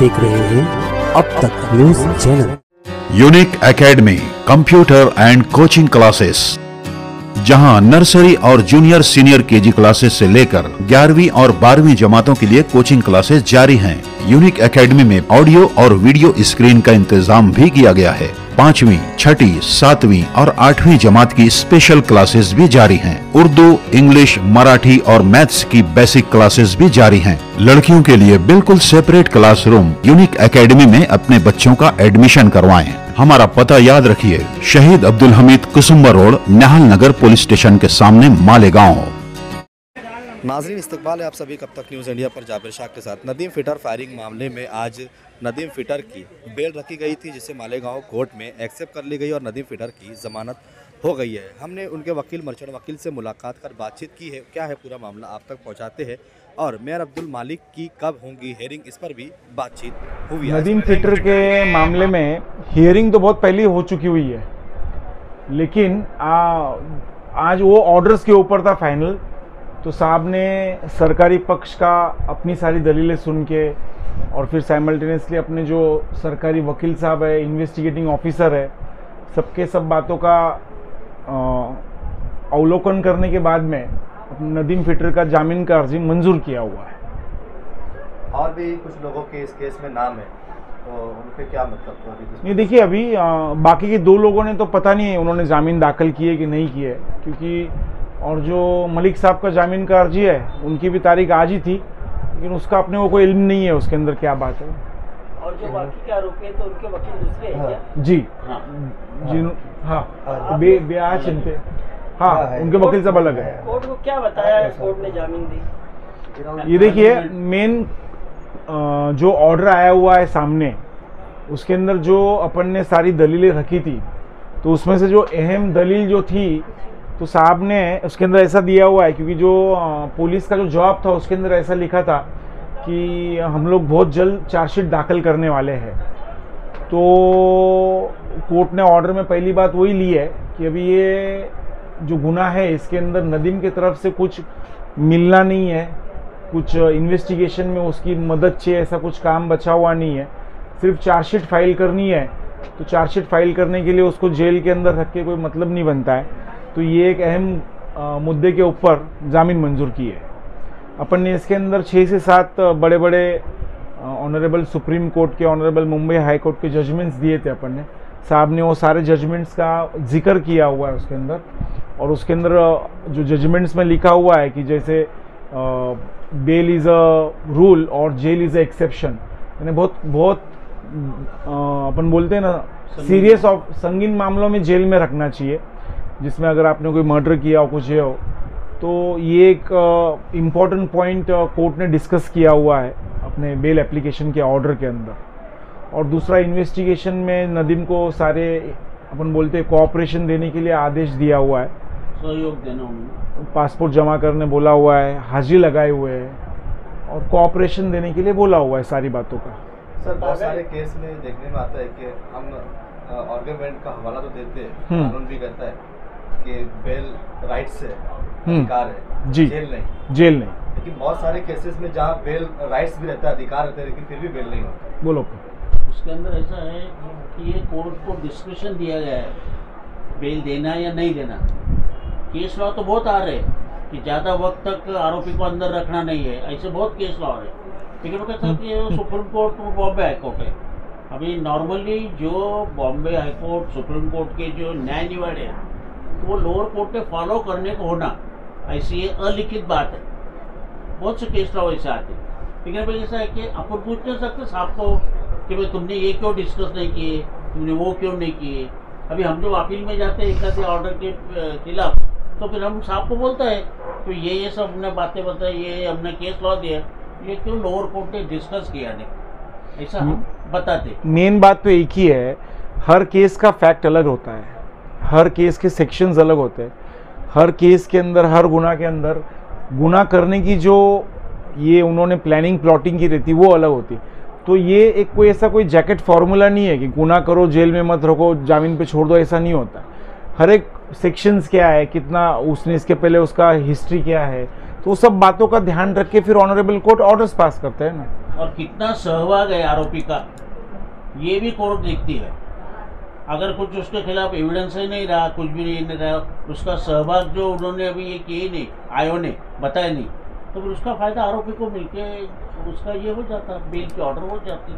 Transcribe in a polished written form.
देख रहे हैं अब तक news channel. Unique academy computer and coaching classes, जहां नर्सरी और जूनियर सीनियर केजी क्लासेस से लेकर 11वीं और 12वीं जमातों के लिए कोचिंग क्लासेस जारी हैं। यूनिक एकेडमी में ऑडियो और वीडियो स्क्रीन का इंतजाम भी किया गया है। 5वीं, 6ठी, 7वीं और 8वीं जमात की स्पेशल क्लासेस भी जारी हैं। उर्दू, इंग्लिश, मराठी और मैथ्स की बेसिक क्लासेस भी जारी हैं। लड़कियों के लिए बिल्कुल सेपरेट क्लासरूम। यूनिक एकेडमी में अपने बच्चों का एडमिशन करवाएं। हमारा पता याद रखिए, शहीद अब्दुल हमीद कुसुम्बा रोड, निहाल नगर पुलिस स्टेशन के सामने, मालेगांव। नाज़रीन, इस्तकबाल है आप सभी कब तक न्यूज़ इंडिया पर जाबिर शाह के साथ। नदीम फिटर फायरिंग मामले में आज नदीम फिटर की बेल रखी गई थी, जिसे मालेगांव कोर्ट में एक्सेप्ट कर ली गई और नदीम फिटर की ज़मानत हो गई है। हमने उनके वकील मर्चेंट वकील से मुलाकात कर बातचीत की है। क्या है पूरा मामला आप तक पहुंचाते हैं, और मेयर अब्दुल मालिक की कब होंगी हियरिंग, इस पर भी बातचीत हुई। नदीम फिटर के मामले में हियरिंग तो बहुत पहले हो चुकी हुई है, लेकिन आज वो ऑर्डर्स के ऊपर था फाइनल। तो साहब ने सरकारी पक्ष का अपनी सारी दलीलें सुन के और फिर साइमल्टेनियसली अपने जो सरकारी वकील साहब है, इन्वेस्टिगेटिंग ऑफिसर है, सबके सब बातों का अवलोकन करने के बाद में नदीम फिटर का जामीन का अर्जी मंजूर किया हुआ है। और भी कुछ लोगों के इस केस में नाम है, तो उनके क्या मतलब? नहीं, देखिए, अभी बाकी के 2 लोगों ने तो पता नहीं है उन्होंने जामीन दाखिल किए कि नहीं किए, क्योंकि और जो मलिक साहब का जामीन का अर्जी है उनकी भी तारीख आज ही थी, लेकिन उसका अपने को कोई इल्म नहीं है उसके अंदर क्या बात है। और जो बाकी के आरोपी हैं तो उनके वकील दूसरे हैं क्या? जी हाँ, ब्याह चिंते, हाँ, उनके वकील सब अलग है। कोर्ट को क्या बताया कोर्ट ने जामीन दी? ये देखिए, मेन जो ऑर्डर आया हुआ है सामने, उसके अंदर जो अपन ने सारी दलीलें रखी थी, तो उसमें से जो अहम दलील जो थी, तो साहब ने उसके अंदर ऐसा दिया हुआ है, क्योंकि जो पुलिस का जो जवाब था उसके अंदर ऐसा लिखा था कि हम लोग बहुत जल्द चार्जशीट दाखिल करने वाले हैं। तो कोर्ट ने ऑर्डर में पहली बात वही ली है कि अभी ये जो गुनाह है इसके अंदर नदीम की तरफ से कुछ मिलना नहीं है, कुछ इन्वेस्टिगेशन में उसकी मदद चाहिए, ऐसा कुछ काम बचा हुआ नहीं है, सिर्फ चार्जशीट फाइल करनी है। तो चार्जशीट फाइल करने के लिए उसको जेल के अंदर रख के कोई मतलब नहीं बनता है। तो ये एक अहम मुद्दे के ऊपर जामीन मंजूर की है। अपन ने इसके अंदर 6 से 7 बड़े बड़े ऑनरेबल सुप्रीम कोर्ट के, ऑनरेबल मुंबई हाई कोर्ट के जजमेंट्स दिए थे अपन ने। साहब ने वो सारे जजमेंट्स का जिक्र किया हुआ है उसके अंदर, और उसके अंदर जो जजमेंट्स में लिखा हुआ है कि जैसे बेल इज़ अ रूल और जेल इज़ अ एक्सेप्शन, यानी बहुत अपन बोलते हैं ना, सीरियस और संगीन मामलों में जेल में रखना चाहिए, जिसमें अगर आपने कोई मर्डर किया हो, कुछ ये हो। तो ये एक इम्पॉर्टेंट पॉइंट कोर्ट ने डिस्कस किया हुआ है अपने बेल एप्लीकेशन के ऑर्डर के अंदर। और दूसरा, इन्वेस्टिगेशन में नदीम को सारे अपन बोलते हैं कोऑपरेशन देने के लिए आदेश दिया हुआ है, सहयोग देना, पासपोर्ट जमा करने बोला हुआ है, हाजिरी लगाए हुए हैं और कोऑपरेशन देने के लिए बोला हुआ है सारी बातों का। सर, बहुत सारे केस में देखने में आता है कि हम आर्गुमेंट का हवाला तो देते हैं, कानून भी कहता है कि बेल राइट्स है, अधिकार है, जी, जेल नहीं। लेकिन बहुत सारे केसेस में जहाँ बेल राइट्स भी रहता है, अधिकार रहता है, लेकिन फिर भी बेल नहीं होता। बोलो। उसके अंदर ऐसा है कि ये कोर्ट को डिस्क्रिप्शन दिया गया है बेल देना या नहीं देना। केस लॉ तो बहुत आ रहे हैं कि ज़्यादा वक्त तक आरोपी को अंदर रखना नहीं है, ऐसे बहुत केस लॉ आ रहे हैं। लेकिन वो कहता है कि supreme court Bombay high court है। अभी नॉर्मली जो Bombay high court, supreme court के जो न्याय निवाड़े हैं, तो वो लोअर कोर्ट में फॉलो करने को होना, ऐसी ये अलिखित बात है। बहुत से केस लॉ ऐसे आते हैं। लेकिन भाई ऐसा है कि अपन पूछ नहीं सकते साहब को कि भाई तुमने ये क्यों डिस्कस नहीं किए, तुमने वो क्यों नहीं किए। अभी हम जब अपील में जाते हैं एक ऑर्डर के खिलाफ, तो फिर हम साहब को बोलते हैं तो ये सब हमने बातें बताई, ये हमने केस लॉ दिया, ये क्यों लोअर कोर्ट ने डिस्कस किया नहीं, ऐसा हम बताते। मेन बात तो एक ही है, हर केस का फैक्ट अलग होता है, हर केस के सेक्शंस अलग होते हैं, हर केस के अंदर, हर गुनाह के अंदर गुनाह करने की जो ये उन्होंने प्लानिंग प्लॉटिंग की रहती वो अलग होती। तो ये एक कोई ऐसा कोई जैकेट फार्मूला नहीं है कि गुनाह करो जेल में मत रखो, जामीन पे छोड़ दो, ऐसा नहीं होता। हर एक सेक्शंस क्या है, कितना उसने इसके पहले उसका हिस्ट्री क्या है, तो सब बातों का ध्यान रख के फिर ऑनरेबल कोर्ट ऑर्डर्स पास करते हैं ना। और कितना सहभाग है आरोपी का, ये भी कोर्ट देखती है। अगर कुछ उसके खिलाफ एविडेंस ही नहीं रहा, कुछ भी नहीं रहा, उसका सहभाग जो उन्होंने अभी ये किए नहीं, आयो ने बताया नहीं, तो फिर उसका फायदा आरोपी को मिलके उसका ये हो जाता, बेल की ऑर्डर हो जाती।